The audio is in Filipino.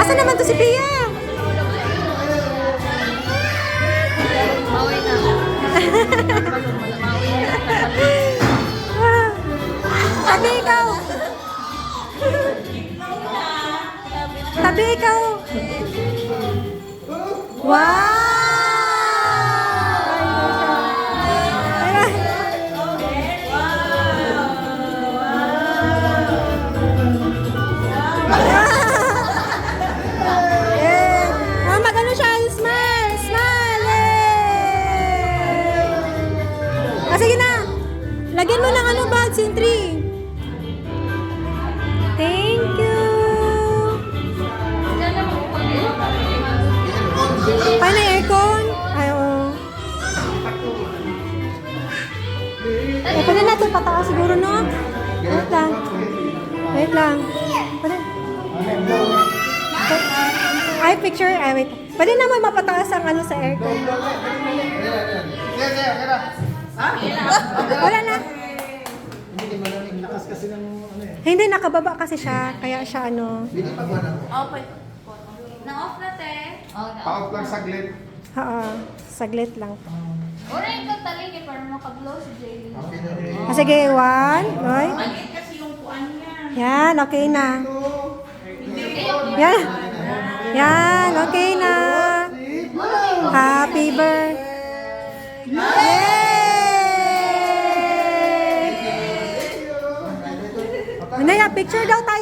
Asa naman to si Pia? Mauwi na. Tabi ikaw. Tabi ikaw. Wow! Magano siya, smile, smile. Sige na. Lagyan mo ng ano bag, sintri. Thank you. Paano yung aircon? Ay, oo. Pwede na ito pataas siguro, no? Wait lang. Wait lang. Pwede. Ay, picture. Ay, wait. Pwede naman mapataas ang ano sa aircon. Wala na. Hindi malaking lakas kasi ng ano eh. Hindi, nakababa kasi siya. Kaya siya ano. Na-off na, te. Pa-off lang saglit. Oo. Saglit lang. Una yung tatalingin para makaglow si Jaylee. Okay na rin. Sige, one. Oy. Maliit kasi yung puan niya. Yan, okay na. Yan. Yan, okay na. Happy birthday. Yay! Ano yan, picture daw tayo.